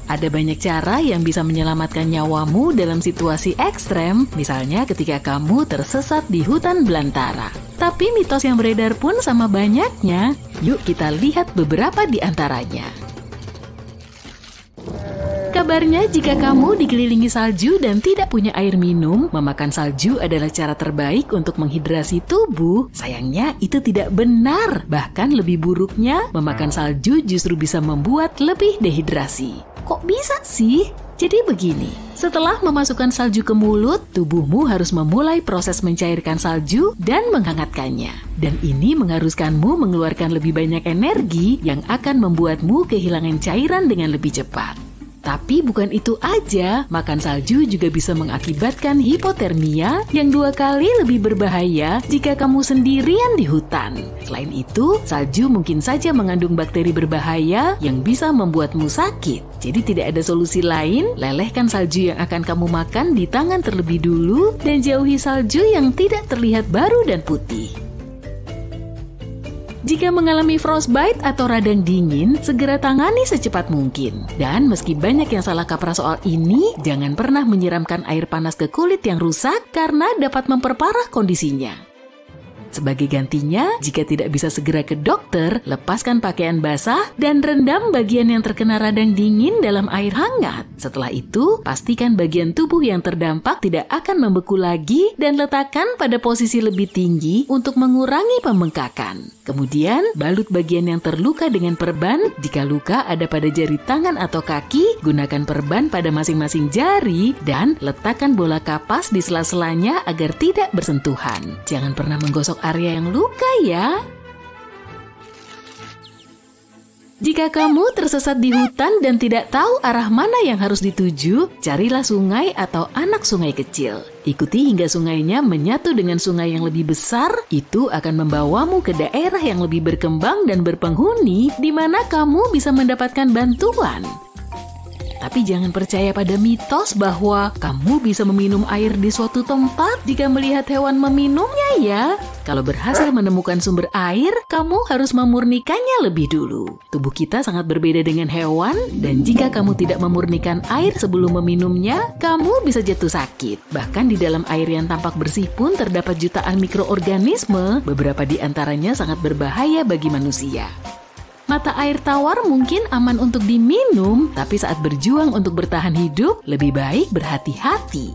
Ada banyak cara yang bisa menyelamatkan nyawamu dalam situasi ekstrem, misalnya ketika kamu tersesat di hutan belantara. Tapi mitos yang beredar pun sama banyaknya. Yuk kita lihat beberapa di antaranya. Kabarnya jika kamu dikelilingi salju dan tidak punya air minum, memakan salju adalah cara terbaik untuk menghidrasi tubuh. Sayangnya itu tidak benar. Bahkan lebih buruknya, memakan salju justru bisa membuat lebih dehidrasi. Kok bisa sih? Jadi begini, setelah memasukkan salju ke mulut, tubuhmu harus memulai proses mencairkan salju dan menghangatkannya. Dan ini mengharuskanmu mengeluarkan lebih banyak energi yang akan membuatmu kehilangan cairan dengan lebih cepat. Tapi bukan itu aja, makan salju juga bisa mengakibatkan hipotermia yang 2 kali lebih berbahaya jika kamu sendirian di hutan. Selain itu, salju mungkin saja mengandung bakteri berbahaya yang bisa membuatmu sakit. Jadi tidak ada solusi lain, lelehkan salju yang akan kamu makan di tangan terlebih dulu dan jauhi salju yang tidak terlihat baru dan putih. Jika mengalami frostbite atau radang dingin, segera tangani secepat mungkin. Dan meski banyak yang salah kaprah soal ini, jangan pernah menyiramkan air panas ke kulit yang rusak karena dapat memperparah kondisinya. Sebagai gantinya, jika tidak bisa segera ke dokter, lepaskan pakaian basah dan rendam bagian yang terkena radang dingin dalam air hangat. Setelah itu, pastikan bagian tubuh yang terdampak tidak akan membeku lagi dan letakkan pada posisi lebih tinggi untuk mengurangi pembengkakan. Kemudian, balut bagian yang terluka dengan perban. Jika luka ada pada jari tangan atau kaki, gunakan perban pada masing-masing jari dan letakkan bola kapas di sela-selanya agar tidak bersentuhan. Jangan pernah menggosok area yang luka ya. Jika kamu tersesat di hutan dan tidak tahu arah mana yang harus dituju, carilah sungai atau anak sungai kecil. Ikuti hingga sungainya menyatu dengan sungai yang lebih besar, itu akan membawamu ke daerah yang lebih berkembang dan berpenghuni, di mana kamu bisa mendapatkan bantuan. Tapi jangan percaya pada mitos bahwa kamu bisa meminum air di suatu tempat jika melihat hewan meminumnya ya. Kalau berhasil menemukan sumber air, kamu harus memurnikannya lebih dulu. Tubuh kita sangat berbeda dengan hewan, dan jika kamu tidak memurnikan air sebelum meminumnya, kamu bisa jatuh sakit. Bahkan di dalam air yang tampak bersih pun terdapat jutaan mikroorganisme, beberapa di antaranya sangat berbahaya bagi manusia. Mata air tawar mungkin aman untuk diminum, tapi saat berjuang untuk bertahan hidup, lebih baik berhati-hati.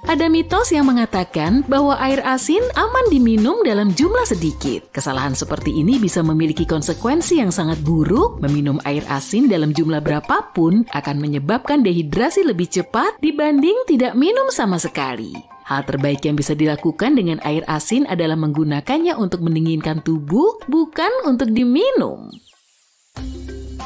Ada mitos yang mengatakan bahwa air asin aman diminum dalam jumlah sedikit. Kesalahan seperti ini bisa memiliki konsekuensi yang sangat buruk. Meminum air asin dalam jumlah berapapun akan menyebabkan dehidrasi lebih cepat dibanding tidak minum sama sekali. Hal terbaik yang bisa dilakukan dengan air asin adalah menggunakannya untuk mendinginkan tubuh, bukan untuk diminum.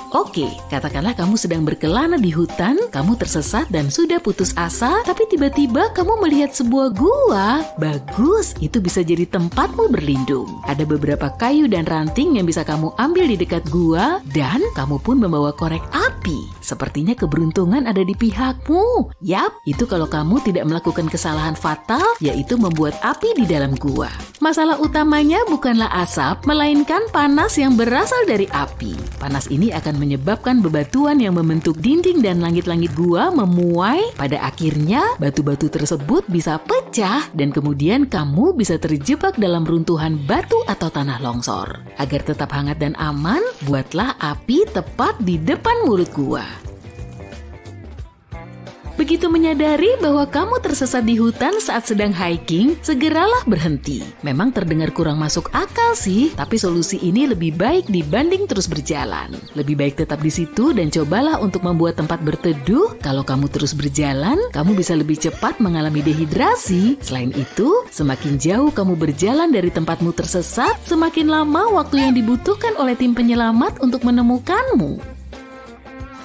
Oke, katakanlah kamu sedang berkelana di hutan, kamu tersesat dan sudah putus asa, tapi tiba-tiba kamu melihat sebuah gua. Bagus, itu bisa jadi tempatmu berlindung. Ada beberapa kayu dan ranting yang bisa kamu ambil di dekat gua, dan kamu pun membawa korek api. Sepertinya keberuntungan ada di pihakmu. Yap, itu kalau kamu tidak melakukan kesalahan fatal, yaitu membuat api di dalam gua. Masalah utamanya bukanlah asap, melainkan panas yang berasal dari api. Panas ini akan menyebabkan bebatuan yang membentuk dinding dan langit-langit gua memuai. Pada akhirnya, batu-batu tersebut bisa pecah dan kemudian kamu bisa terjebak dalam runtuhan batu atau tanah longsor. Agar tetap hangat dan aman, buatlah api tepat di depan mulut gua. Begitu menyadari bahwa kamu tersesat di hutan saat sedang hiking, segeralah berhenti. Memang terdengar kurang masuk akal sih, tapi solusi ini lebih baik dibanding terus berjalan. Lebih baik tetap di situ dan cobalah untuk membuat tempat berteduh. Kalau kamu terus berjalan, kamu bisa lebih cepat mengalami dehidrasi. Selain itu, semakin jauh kamu berjalan dari tempatmu tersesat, semakin lama waktu yang dibutuhkan oleh tim penyelamat untuk menemukanmu.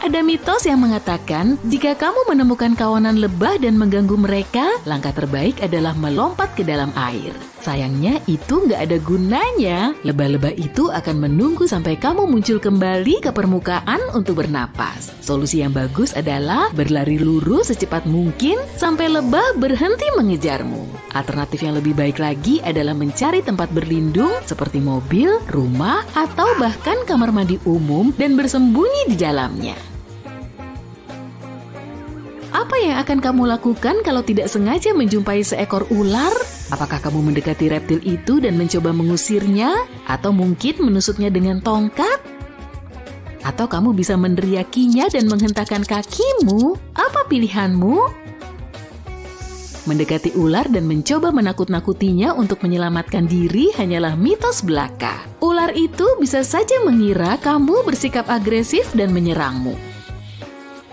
Ada mitos yang mengatakan, jika kamu menemukan kawanan lebah dan mengganggu mereka, langkah terbaik adalah melompat ke dalam air. Sayangnya itu nggak ada gunanya. Lebah-lebah itu akan menunggu sampai kamu muncul kembali ke permukaan untuk bernapas. Solusi yang bagus adalah berlari lurus secepat mungkin sampai lebah berhenti mengejarmu. Alternatif yang lebih baik lagi adalah mencari tempat berlindung seperti mobil, rumah, atau bahkan kamar mandi umum dan bersembunyi di dalamnya. Apa yang akan kamu lakukan kalau tidak sengaja menjumpai seekor ular? Apakah kamu mendekati reptil itu dan mencoba mengusirnya? Atau mungkin menusuknya dengan tongkat? Atau kamu bisa meneriakinya dan menghentakkan kakimu? Apa pilihanmu? Mendekati ular dan mencoba menakut-nakutinya untuk menyelamatkan diri hanyalah mitos belaka. Ular itu bisa saja mengira kamu bersikap agresif dan menyerangmu.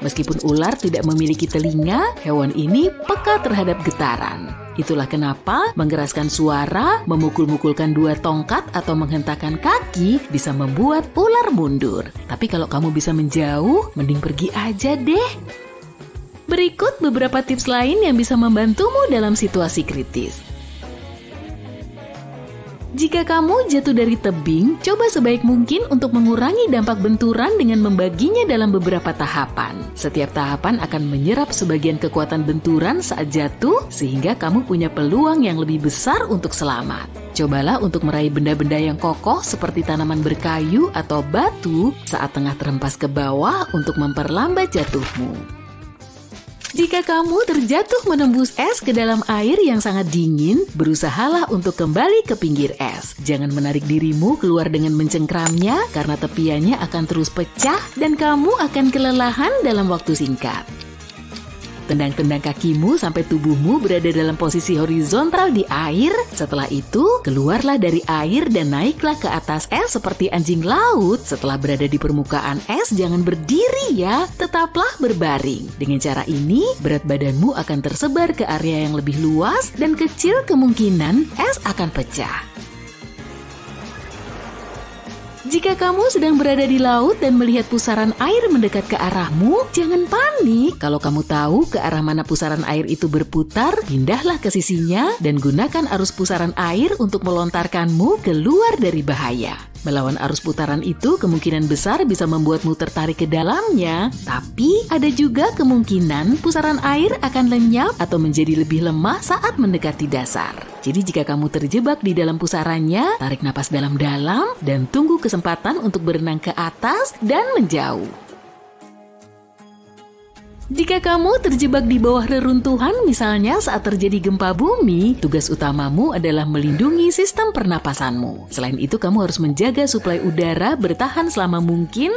Meskipun ular tidak memiliki telinga, hewan ini peka terhadap getaran. Itulah kenapa mengeraskan suara, memukul-mukulkan dua tongkat atau menghentakkan kaki bisa membuat ular mundur. Tapi kalau kamu bisa menjauh, mending pergi aja deh. Berikut beberapa tips lain yang bisa membantumu dalam situasi kritis. Jika kamu jatuh dari tebing, coba sebaik mungkin untuk mengurangi dampak benturan dengan membaginya dalam beberapa tahapan. Setiap tahapan akan menyerap sebagian kekuatan benturan saat jatuh, sehingga kamu punya peluang yang lebih besar untuk selamat. Cobalah untuk meraih benda-benda yang kokoh seperti tanaman berkayu atau batu saat tengah terhempas ke bawah untuk memperlambat jatuhmu. Jika kamu terjatuh menembus es ke dalam air yang sangat dingin, berusahalah untuk kembali ke pinggir es. Jangan menarik dirimu keluar dengan mencengkramnya karena tepiannya akan terus pecah dan kamu akan kelelahan dalam waktu singkat. Tendang-tendang kakimu sampai tubuhmu berada dalam posisi horizontal di air. Setelah itu, keluarlah dari air dan naiklah ke atas es seperti anjing laut. Setelah berada di permukaan es, jangan berdiri ya, tetaplah berbaring. Dengan cara ini, berat badanmu akan tersebar ke area yang lebih luas dan kecil kemungkinan es akan pecah. Jika kamu sedang berada di laut dan melihat pusaran air mendekat ke arahmu, jangan panik. Kalau kamu tahu ke arah mana pusaran air itu berputar, pindahlah ke sisinya dan gunakan arus pusaran air untuk melontarkanmu keluar dari bahaya. Melawan arus putaran itu kemungkinan besar bisa membuatmu tertarik ke dalamnya, tapi ada juga kemungkinan pusaran air akan lenyap atau menjadi lebih lemah saat mendekati dasar. Jadi jika kamu terjebak di dalam pusarannya, tarik napas dalam-dalam dan tunggu kesempatan untuk berenang ke atas dan menjauh. Jika kamu terjebak di bawah reruntuhan, misalnya saat terjadi gempa bumi, tugas utamamu adalah melindungi sistem pernapasanmu. Selain itu, kamu harus menjaga suplai udara bertahan selama mungkin.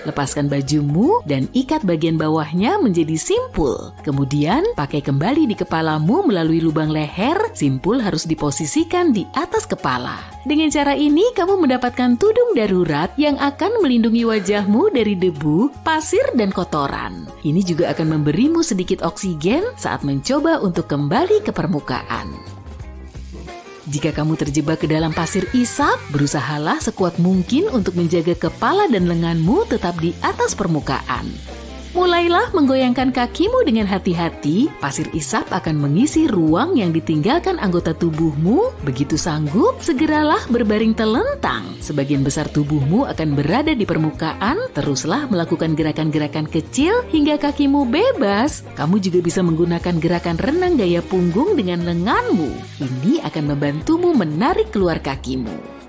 Lepaskan bajumu dan ikat bagian bawahnya menjadi simpul. Kemudian, pakai kembali di kepalamu melalui lubang leher. Simpul harus diposisikan di atas kepala. Dengan cara ini, kamu mendapatkan tudung darurat yang akan melindungi wajahmu dari debu, pasir, dan kotoran. Ini juga akan memberimu sedikit oksigen saat mencoba untuk kembali ke permukaan. Jika kamu terjebak ke dalam pasir isap, berusahalah sekuat mungkin untuk menjaga kepala dan lenganmu tetap di atas permukaan. Mulailah menggoyangkan kakimu dengan hati-hati, pasir isap akan mengisi ruang yang ditinggalkan anggota tubuhmu. Begitu sanggup, segeralah berbaring telentang. Sebagian besar tubuhmu akan berada di permukaan, teruslah melakukan gerakan-gerakan kecil hingga kakimu bebas. Kamu juga bisa menggunakan gerakan renang gaya punggung dengan lenganmu. Ini akan membantumu menarik keluar kakimu.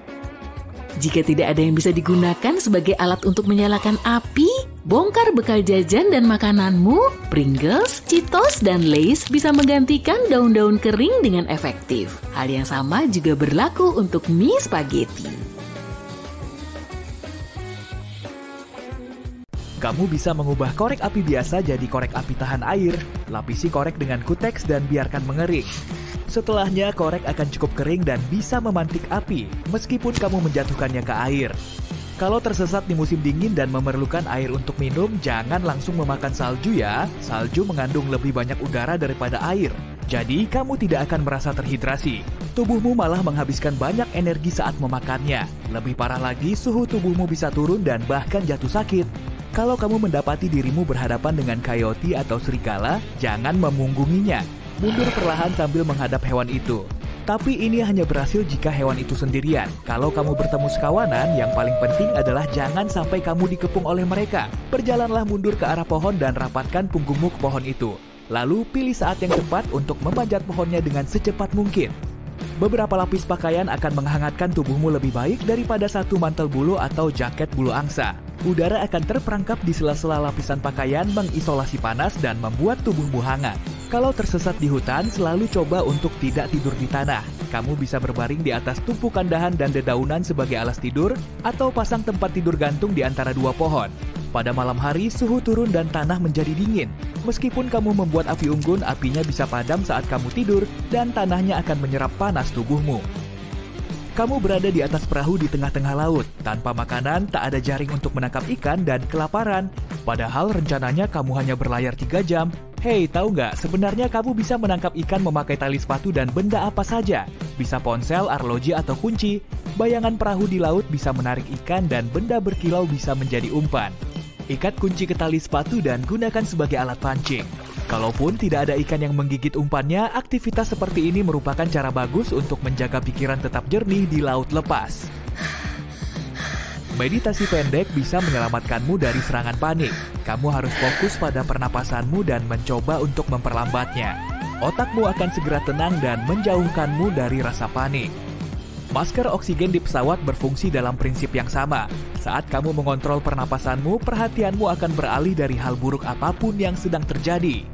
Jika tidak ada yang bisa digunakan sebagai alat untuk menyalakan api, bongkar bekal jajan dan makananmu. Pringles, Cheetos, dan Lay's bisa menggantikan daun-daun kering dengan efektif. Hal yang sama juga berlaku untuk mie spaghetti. Kamu bisa mengubah korek api biasa jadi korek api tahan air. Lapisi korek dengan kuteks dan biarkan mengering. Setelahnya, korek akan cukup kering dan bisa memantik api, meskipun kamu menjatuhkannya ke air. Kalau tersesat di musim dingin dan memerlukan air untuk minum, jangan langsung memakan salju ya. Salju mengandung lebih banyak udara daripada air. Jadi, kamu tidak akan merasa terhidrasi. Tubuhmu malah menghabiskan banyak energi saat memakannya. Lebih parah lagi, suhu tubuhmu bisa turun dan bahkan jatuh sakit. Kalau kamu mendapati dirimu berhadapan dengan coyote atau serigala, jangan memunggunginya. Mundur perlahan sambil menghadap hewan itu. Tapi ini hanya berhasil jika hewan itu sendirian. Kalau kamu bertemu sekawanan, yang paling penting adalah jangan sampai kamu dikepung oleh mereka. Berjalanlah mundur ke arah pohon dan rapatkan punggungmu ke pohon itu. Lalu pilih saat yang tepat untuk memanjat pohonnya dengan secepat mungkin. Beberapa lapis pakaian akan menghangatkan tubuhmu lebih baik daripada satu mantel bulu atau jaket bulu angsa. Udara akan terperangkap di sela-sela lapisan pakaian mengisolasi panas dan membuat tubuhmu hangat. Kalau tersesat di hutan, selalu coba untuk tidak tidur di tanah. Kamu bisa berbaring di atas tumpukan dahan dan dedaunan sebagai alas tidur, atau pasang tempat tidur gantung di antara dua pohon. Pada malam hari, suhu turun dan tanah menjadi dingin. Meskipun kamu membuat api unggun, apinya bisa padam saat kamu tidur, dan tanahnya akan menyerap panas tubuhmu. Kamu berada di atas perahu di tengah-tengah laut. Tanpa makanan, tak ada jaring untuk menangkap ikan dan kelaparan. Padahal rencananya kamu hanya berlayar 3 jam. Hei, tahu nggak? Sebenarnya kamu bisa menangkap ikan memakai tali sepatu dan benda apa saja. Bisa ponsel, arloji, atau kunci. Bayangan perahu di laut bisa menarik ikan dan benda berkilau bisa menjadi umpan. Ikat kunci ke tali sepatu dan gunakan sebagai alat pancing. Kalaupun tidak ada ikan yang menggigit umpannya, aktivitas seperti ini merupakan cara bagus untuk menjaga pikiran tetap jernih di laut lepas. Meditasi pendek bisa menyelamatkanmu dari serangan panik. Kamu harus fokus pada pernapasanmu dan mencoba untuk memperlambatnya. Otakmu akan segera tenang dan menjauhkanmu dari rasa panik. Masker oksigen di pesawat berfungsi dalam prinsip yang sama. Saat kamu mengontrol pernapasanmu, perhatianmu akan beralih dari hal buruk apapun yang sedang terjadi.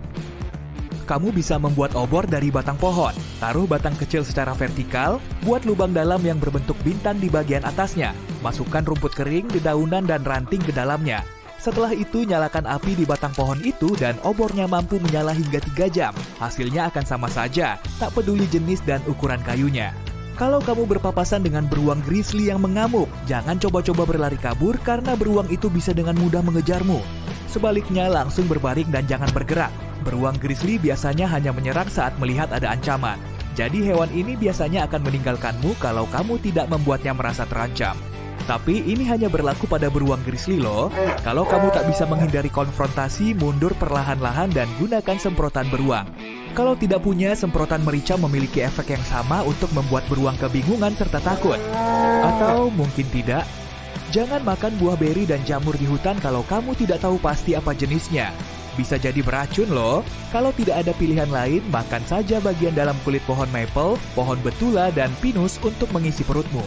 Kamu bisa membuat obor dari batang pohon. Taruh batang kecil secara vertikal, buat lubang dalam yang berbentuk bintang di bagian atasnya. Masukkan rumput kering, dedaunan, dan ranting ke dalamnya. Setelah itu, nyalakan api di batang pohon itu dan obornya mampu menyala hingga 3 jam. Hasilnya akan sama saja, tak peduli jenis dan ukuran kayunya. Kalau kamu berpapasan dengan beruang grizzly yang mengamuk, jangan coba-coba berlari kabur karena beruang itu bisa dengan mudah mengejarmu. Sebaliknya, langsung berbaring dan jangan bergerak. Beruang grizzly biasanya hanya menyerang saat melihat ada ancaman. Jadi hewan ini biasanya akan meninggalkanmu kalau kamu tidak membuatnya merasa terancam. Tapi ini hanya berlaku pada beruang grizzly loh. Kalau kamu tak bisa menghindari konfrontasi, mundur perlahan-lahan dan gunakan semprotan beruang. Kalau tidak punya, semprotan merica memiliki efek yang sama untuk membuat beruang kebingungan serta takut. Atau mungkin tidak. Jangan makan buah beri dan jamur di hutan kalau kamu tidak tahu pasti apa jenisnya. Bisa jadi beracun loh. Kalau tidak ada pilihan lain, makan saja bagian dalam kulit pohon maple, pohon betula, dan pinus untuk mengisi perutmu.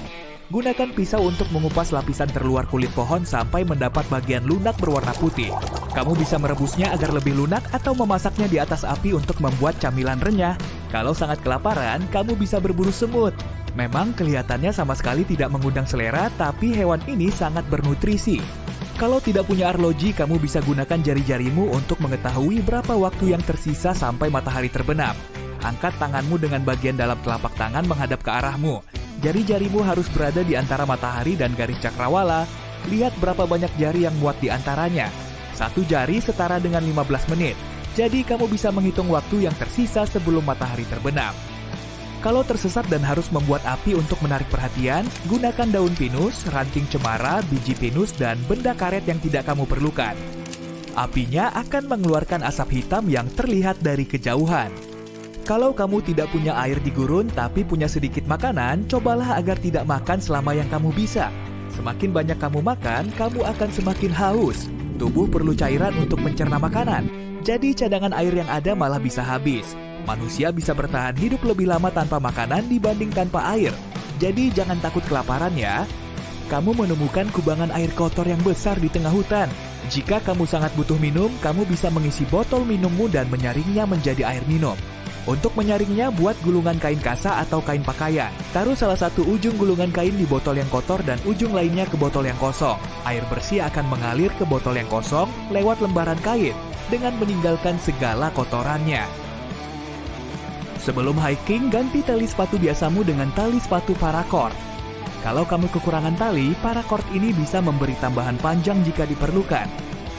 Gunakan pisau untuk mengupas lapisan terluar kulit pohon sampai mendapat bagian lunak berwarna putih. Kamu bisa merebusnya agar lebih lunak atau memasaknya di atas api untuk membuat camilan renyah. Kalau sangat kelaparan, kamu bisa berburu semut. Memang kelihatannya sama sekali tidak mengundang selera, tapi hewan ini sangat bernutrisi. Kalau tidak punya arloji, kamu bisa gunakan jari-jarimu untuk mengetahui berapa waktu yang tersisa sampai matahari terbenam. Angkat tanganmu dengan bagian dalam telapak tangan menghadap ke arahmu. Jari-jarimu harus berada di antara matahari dan garis cakrawala. Lihat berapa banyak jari yang muat di antaranya. 1 jari setara dengan 15 menit. Jadi kamu bisa menghitung waktu yang tersisa sebelum matahari terbenam. Kalau tersesat dan harus membuat api untuk menarik perhatian, gunakan daun pinus, ranting cemara, biji pinus, dan benda karet yang tidak kamu perlukan. Apinya akan mengeluarkan asap hitam yang terlihat dari kejauhan. Kalau kamu tidak punya air di gurun tapi punya sedikit makanan, cobalah agar tidak makan selama yang kamu bisa. Semakin banyak kamu makan, kamu akan semakin haus. Tubuh perlu cairan untuk mencerna makanan, jadi cadangan air yang ada malah bisa habis. Manusia bisa bertahan hidup lebih lama tanpa makanan dibanding tanpa air. Jadi jangan takut kelaparan ya. Kamu menemukan kubangan air kotor yang besar di tengah hutan. Jika kamu sangat butuh minum, kamu bisa mengisi botol minummu dan menyaringnya menjadi air minum. Untuk menyaringnya, buat gulungan kain kasa atau kain pakaian. Taruh salah satu ujung gulungan kain di botol yang kotor dan ujung lainnya ke botol yang kosong. Air bersih akan mengalir ke botol yang kosong lewat lembaran kain dengan meninggalkan segala kotorannya. Sebelum hiking, ganti tali sepatu biasamu dengan tali sepatu paracord. Kalau kamu kekurangan tali, paracord ini bisa memberi tambahan panjang jika diperlukan.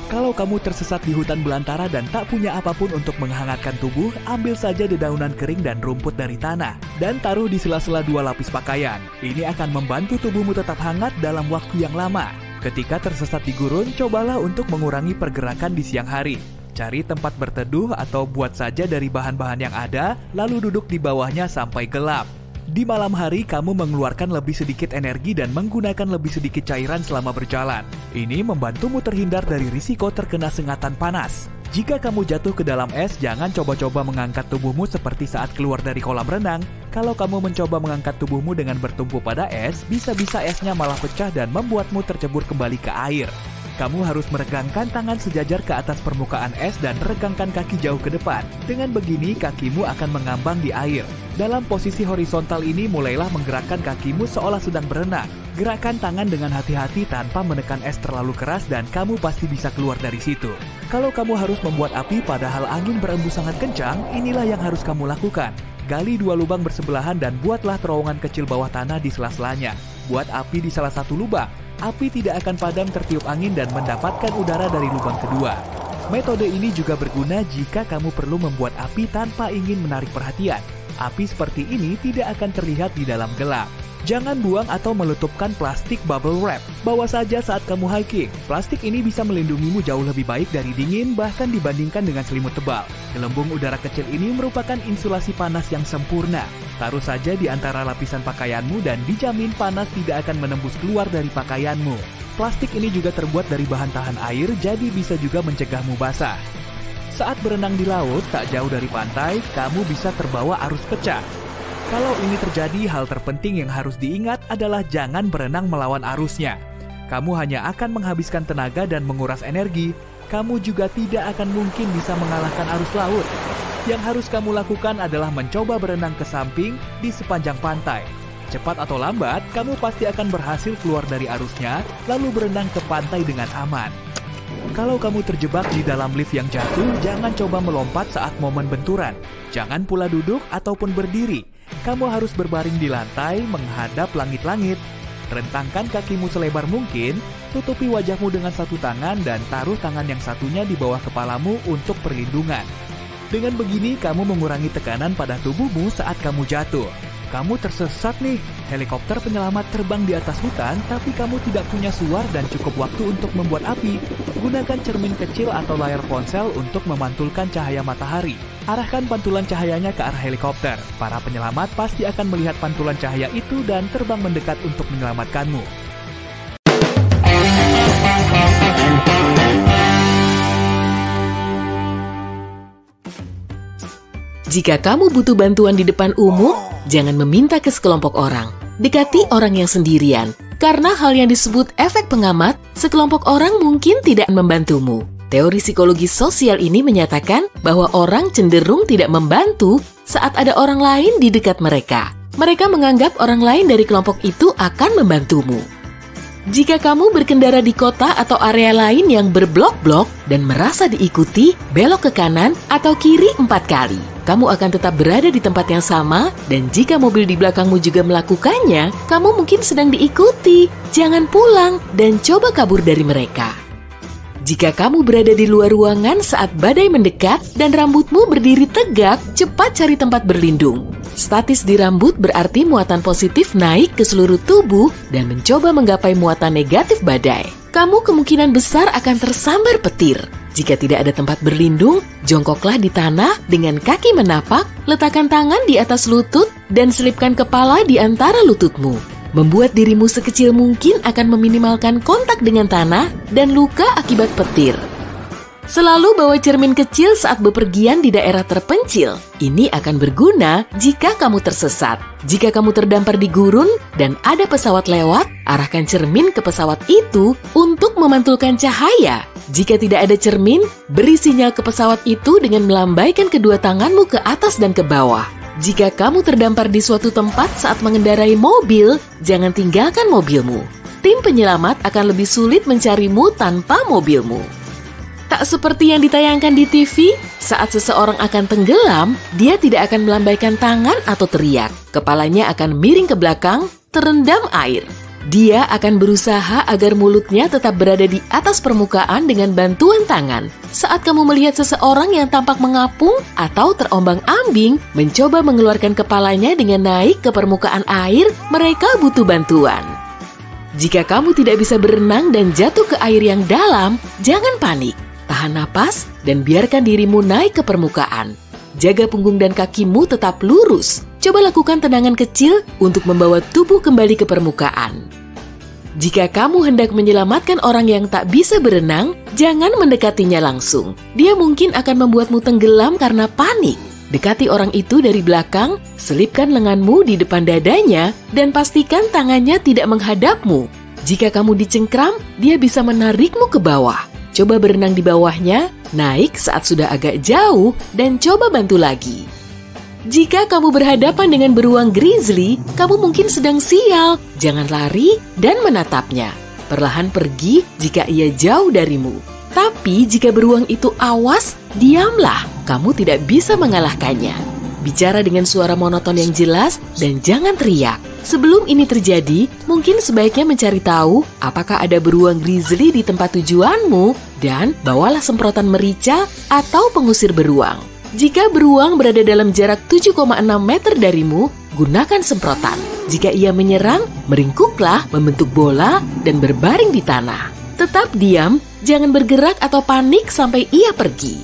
Kalau kamu tersesat di hutan belantara dan tak punya apapun untuk menghangatkan tubuh, ambil saja dedaunan kering dan rumput dari tanah, dan taruh di sela-sela 2 lapis pakaian. Ini akan membantu tubuhmu tetap hangat dalam waktu yang lama. Ketika tersesat di gurun, cobalah untuk mengurangi pergerakan di siang hari. Cari tempat berteduh atau buat saja dari bahan-bahan yang ada, lalu duduk di bawahnya sampai gelap. Di malam hari, kamu mengeluarkan lebih sedikit energi dan menggunakan lebih sedikit cairan selama berjalan. Ini membantumu terhindar dari risiko terkena sengatan panas. Jika kamu jatuh ke dalam es, jangan coba-coba mengangkat tubuhmu seperti saat keluar dari kolam renang. Kalau kamu mencoba mengangkat tubuhmu dengan bertumpu pada es, bisa-bisa esnya malah pecah dan membuatmu tercebur kembali ke air. Kamu harus meregangkan tangan sejajar ke atas permukaan es dan regangkan kaki jauh ke depan. Dengan begini, kakimu akan mengambang di air. Dalam posisi horizontal ini, mulailah menggerakkan kakimu seolah sedang berenang. Gerakkan tangan dengan hati-hati tanpa menekan es terlalu keras dan kamu pasti bisa keluar dari situ. Kalau kamu harus membuat api padahal angin berembus sangat kencang, inilah yang harus kamu lakukan. Gali 2 lubang bersebelahan dan buatlah terowongan kecil bawah tanah di sela-selanya. Buat api di salah satu lubang. Api tidak akan padam tertiup angin dan mendapatkan udara dari lubang kedua. Metode ini juga berguna jika kamu perlu membuat api tanpa ingin menarik perhatian. Api seperti ini tidak akan terlihat di dalam gelap. Jangan buang atau meletupkan plastik bubble wrap. Bawa saja saat kamu hiking. Plastik ini bisa melindungimu jauh lebih baik dari dingin bahkan dibandingkan dengan selimut tebal. Gelembung udara kecil ini merupakan insulasi panas yang sempurna. Taruh saja di antara lapisan pakaianmu dan dijamin panas tidak akan menembus keluar dari pakaianmu. Plastik ini juga terbuat dari bahan tahan air, jadi bisa juga mencegahmu basah. Saat berenang di laut, tak jauh dari pantai, kamu bisa terbawa arus pecah. Kalau ini terjadi, hal terpenting yang harus diingat adalah jangan berenang melawan arusnya. Kamu hanya akan menghabiskan tenaga dan menguras energi. Kamu juga tidak akan mungkin bisa mengalahkan arus laut. Yang harus kamu lakukan adalah mencoba berenang ke samping di sepanjang pantai. Cepat atau lambat, kamu pasti akan berhasil keluar dari arusnya, lalu berenang ke pantai dengan aman. Kalau kamu terjebak di dalam lift yang jatuh, jangan coba melompat saat momen benturan. Jangan pula duduk ataupun berdiri. Kamu harus berbaring di lantai, menghadap langit-langit. Rentangkan kakimu selebar mungkin, tutupi wajahmu dengan satu tangan dan taruh tangan yang satunya di bawah kepalamu untuk perlindungan. Dengan begini, kamu mengurangi tekanan pada tubuhmu saat kamu jatuh. Kamu tersesat nih, helikopter penyelamat terbang di atas hutan, tapi kamu tidak punya suar dan cukup waktu untuk membuat api. Gunakan cermin kecil atau layar ponsel untuk memantulkan cahaya matahari. Arahkan pantulan cahayanya ke arah helikopter. Para penyelamat pasti akan melihat pantulan cahaya itu dan terbang mendekat untuk menyelamatkanmu. Jika kamu butuh bantuan di depan umum, jangan meminta ke sekelompok orang. Dekati orang yang sendirian. Karena hal yang disebut efek pengamat, sekelompok orang mungkin tidak membantumu. Teori psikologi sosial ini menyatakan bahwa orang cenderung tidak membantu saat ada orang lain di dekat mereka. Mereka menganggap orang lain dari kelompok itu akan membantumu. Jika kamu berkendara di kota atau area lain yang berblok-blok dan merasa diikuti, belok ke kanan atau kiri 4 kali. Kamu akan tetap berada di tempat yang sama, dan jika mobil di belakangmu juga melakukannya, kamu mungkin sedang diikuti. Jangan pulang dan coba kabur dari mereka. Jika kamu berada di luar ruangan saat badai mendekat dan rambutmu berdiri tegak, cepat cari tempat berlindung. Statis di rambut berarti muatan positif naik ke seluruh tubuh dan mencoba menggapai muatan negatif badai. Kamu kemungkinan besar akan tersambar petir. Jika tidak ada tempat berlindung, jongkoklah di tanah dengan kaki menapak, letakkan tangan di atas lutut, dan selipkan kepala di antara lututmu. Membuat dirimu sekecil mungkin akan meminimalkan kontak dengan tanah dan luka akibat petir. Selalu bawa cermin kecil saat bepergian di daerah terpencil. Ini akan berguna jika kamu tersesat. Jika kamu terdampar di gurun dan ada pesawat lewat, arahkan cermin ke pesawat itu untuk memantulkan cahaya. Jika tidak ada cermin, beri sinyal ke pesawat itu dengan melambaikan kedua tanganmu ke atas dan ke bawah. Jika kamu terdampar di suatu tempat saat mengendarai mobil, jangan tinggalkan mobilmu. Tim penyelamat akan lebih sulit mencarimu tanpa mobilmu. Tak seperti yang ditayangkan di TV, saat seseorang akan tenggelam, dia tidak akan melambaikan tangan atau teriak. Kepalanya akan miring ke belakang, terendam air. Dia akan berusaha agar mulutnya tetap berada di atas permukaan dengan bantuan tangan. Saat kamu melihat seseorang yang tampak mengapung atau terombang-ambing, mencoba mengeluarkan kepalanya dengan naik ke permukaan air, mereka butuh bantuan. Jika kamu tidak bisa berenang dan jatuh ke air yang dalam, jangan panik. Tahan napas dan biarkan dirimu naik ke permukaan. Jaga punggung dan kakimu tetap lurus. Coba lakukan tendangan kecil untuk membawa tubuh kembali ke permukaan. Jika kamu hendak menyelamatkan orang yang tak bisa berenang, jangan mendekatinya langsung. Dia mungkin akan membuatmu tenggelam karena panik. Dekati orang itu dari belakang, selipkan lenganmu di depan dadanya, dan pastikan tangannya tidak menghadapmu. Jika kamu dicengkram, dia bisa menarikmu ke bawah. Coba berenang di bawahnya, naik saat sudah agak jauh, dan coba bantu lagi. Jika kamu berhadapan dengan beruang grizzly, kamu mungkin sedang sial. Jangan lari dan menatapnya. Perlahan pergi jika ia jauh darimu. Tapi jika beruang itu awas, diamlah. Kamu tidak bisa mengalahkannya. Bicara dengan suara monoton yang jelas dan jangan teriak. Sebelum ini terjadi, mungkin sebaiknya mencari tahu apakah ada beruang grizzly di tempat tujuanmu dan bawalah semprotan merica atau pengusir beruang. Jika beruang berada dalam jarak 7,6 meter darimu, gunakan semprotan. Jika ia menyerang, meringkuklah, membentuk bola, dan berbaring di tanah. Tetap diam, jangan bergerak atau panik sampai ia pergi.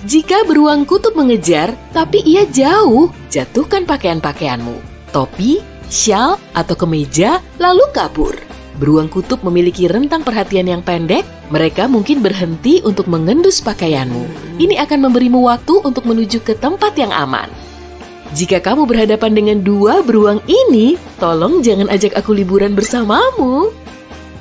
Jika beruang kutub mengejar, tapi ia jauh, jatuhkan pakaian-pakaianmu, topi, syal, atau kemeja, lalu kabur. Beruang kutub memiliki rentang perhatian yang pendek, mereka mungkin berhenti untuk mengendus pakaianmu. Ini akan memberimu waktu untuk menuju ke tempat yang aman. Jika kamu berhadapan dengan dua beruang ini, tolong jangan ajak aku liburan bersamamu.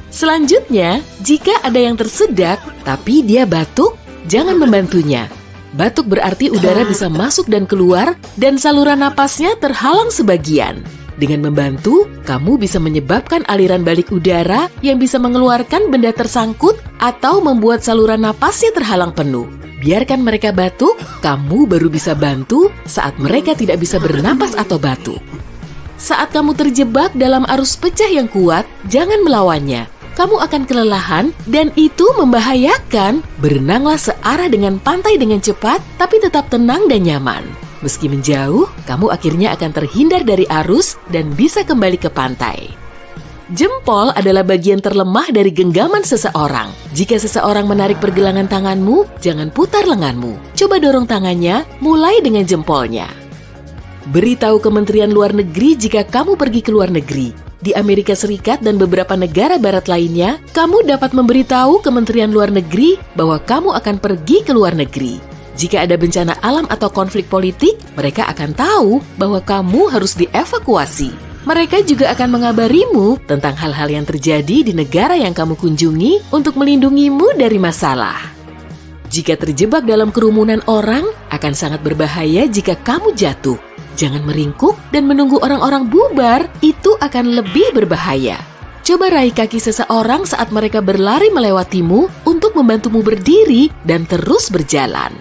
Selanjutnya, jika ada yang tersedak, tapi dia batuk, jangan membantunya. Batuk berarti udara bisa masuk dan keluar, dan saluran napasnya terhalang sebagian. Dengan membantu, kamu bisa menyebabkan aliran balik udara yang bisa mengeluarkan benda tersangkut atau membuat saluran napasnya terhalang penuh. Biarkan mereka batuk, kamu baru bisa bantu saat mereka tidak bisa bernapas atau batuk. Saat kamu terjebak dalam arus pecah yang kuat, jangan melawannya. Kamu akan kelelahan dan itu membahayakan. Berenanglah searah dengan pantai dengan cepat, tapi tetap tenang dan nyaman. Meski menjauh, kamu akhirnya akan terhindar dari arus dan bisa kembali ke pantai. Jempol adalah bagian terlemah dari genggaman seseorang. Jika seseorang menarik pergelangan tanganmu, jangan putar lenganmu. Coba dorong tangannya, mulai dengan jempolnya. Beritahu Kementerian Luar Negeri jika kamu pergi ke luar negeri. Di Amerika Serikat dan beberapa negara barat lainnya, kamu dapat memberitahu Kementerian Luar Negeri bahwa kamu akan pergi ke luar negeri. Jika ada bencana alam atau konflik politik, mereka akan tahu bahwa kamu harus dievakuasi. Mereka juga akan mengabarimu tentang hal-hal yang terjadi di negara yang kamu kunjungi untuk melindungimu dari masalah. Jika terjebak dalam kerumunan orang, akan sangat berbahaya jika kamu jatuh. Jangan meringkuk dan menunggu orang-orang bubar, itu akan lebih berbahaya. Coba raih kaki seseorang saat mereka berlari melewatimu untuk membantumu berdiri dan terus berjalan.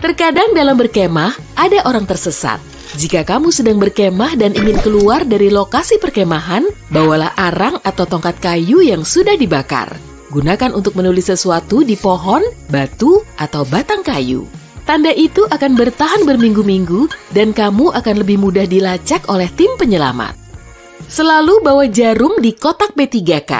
Terkadang dalam berkemah, ada orang tersesat. Jika kamu sedang berkemah dan ingin keluar dari lokasi perkemahan, bawalah arang atau tongkat kayu yang sudah dibakar. Gunakan untuk menulis sesuatu di pohon, batu, atau batang kayu. Tanda itu akan bertahan berminggu-minggu dan kamu akan lebih mudah dilacak oleh tim penyelamat. Selalu bawa jarum di kotak B3K.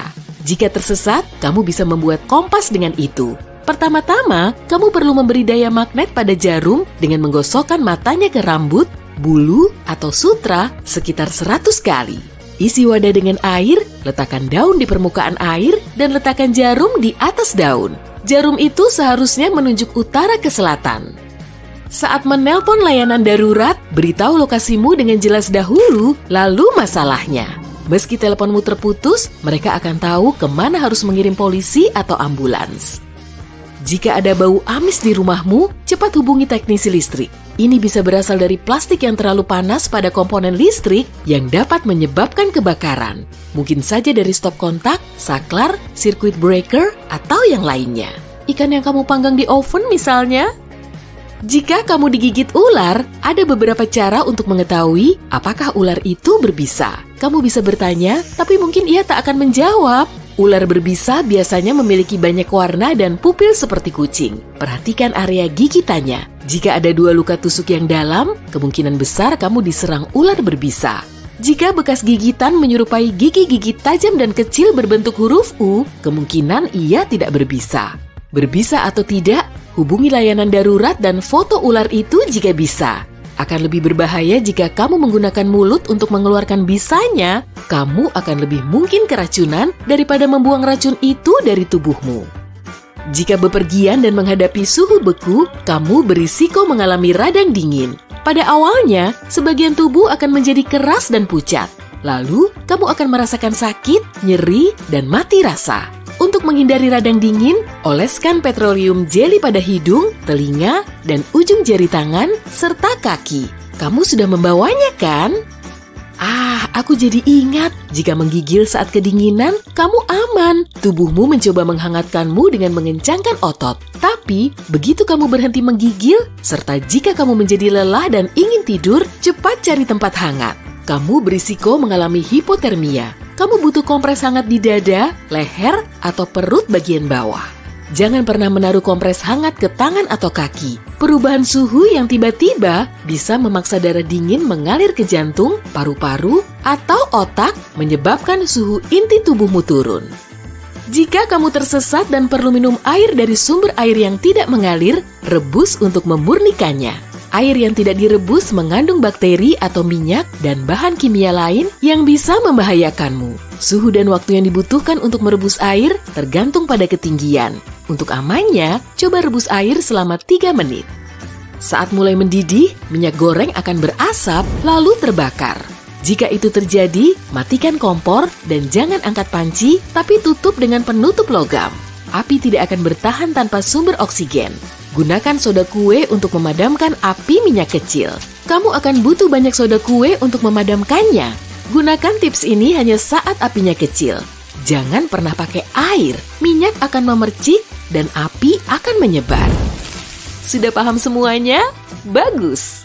Jika tersesat, kamu bisa membuat kompas dengan itu. Pertama-tama, kamu perlu memberi daya magnet pada jarum dengan menggosokkan matanya ke rambut, bulu, atau sutra sekitar 100 kali. Isi wadah dengan air, letakkan daun di permukaan air, dan letakkan jarum di atas daun. Jarum itu seharusnya menunjuk utara ke selatan. Saat menelpon layanan darurat, beritahu lokasimu dengan jelas dahulu, lalu masalahnya. Meski teleponmu terputus, mereka akan tahu kemana harus mengirim polisi atau ambulans. Jika ada bau amis di rumahmu, cepat hubungi teknisi listrik. Ini bisa berasal dari plastik yang terlalu panas pada komponen listrik yang dapat menyebabkan kebakaran. Mungkin saja dari stop kontak, saklar, circuit breaker, atau yang lainnya. Ikan yang kamu panggang di oven misalnya. Jika kamu digigit ular, ada beberapa cara untuk mengetahui apakah ular itu berbisa. Kamu bisa bertanya, tapi mungkin ia tak akan menjawab. Ular berbisa biasanya memiliki banyak warna dan pupil seperti kucing. Perhatikan area gigitannya. Jika ada 2 luka tusuk yang dalam, kemungkinan besar kamu diserang ular berbisa. Jika bekas gigitan menyerupai gigi-gigi tajam dan kecil berbentuk huruf U, kemungkinan ia tidak berbisa. Berbisa atau tidak, hubungi layanan darurat dan foto ular itu jika bisa. Akan lebih berbahaya jika kamu menggunakan mulut untuk mengeluarkan bisanya. Kamu akan lebih mungkin keracunan daripada membuang racun itu dari tubuhmu. Jika bepergian dan menghadapi suhu beku, kamu berisiko mengalami radang dingin. Pada awalnya, sebagian tubuh akan menjadi keras dan pucat. Lalu, kamu akan merasakan sakit, nyeri, dan mati rasa. Untuk menghindari radang dingin, oleskan petroleum jelly pada hidung, telinga, dan ujung jari tangan, serta kaki. Kamu sudah membawanya, kan? Aku jadi ingat, jika menggigil saat kedinginan, kamu aman. Tubuhmu mencoba menghangatkanmu dengan mengencangkan otot. Tapi, begitu kamu berhenti menggigil, serta jika kamu menjadi lelah dan ingin tidur, cepat cari tempat hangat. Kamu berisiko mengalami hipotermia. Kamu butuh kompres hangat di dada, leher, atau perut bagian bawah. Jangan pernah menaruh kompres hangat ke tangan atau kaki. Perubahan suhu yang tiba-tiba bisa memaksa darah dingin mengalir ke jantung, paru-paru, atau otak, menyebabkan suhu inti tubuhmu turun. Jika kamu tersesat dan perlu minum air dari sumber air yang tidak mengalir, rebus untuk memurnikannya. Air yang tidak direbus mengandung bakteri atau minyak dan bahan kimia lain yang bisa membahayakanmu. Suhu dan waktu yang dibutuhkan untuk merebus air tergantung pada ketinggian. Untuk amannya, coba rebus air selama 3 menit. Saat mulai mendidih, minyak goreng akan berasap lalu terbakar. Jika itu terjadi, matikan kompor dan jangan angkat panci, tapi tutup dengan penutup logam. Api tidak akan bertahan tanpa sumber oksigen. Gunakan soda kue untuk memadamkan api minyak kecil. Kamu akan butuh banyak soda kue untuk memadamkannya. Gunakan tips ini hanya saat apinya kecil. Jangan pernah pakai air, minyak akan memercik dan api akan menyebar. Sudah paham semuanya? Bagus!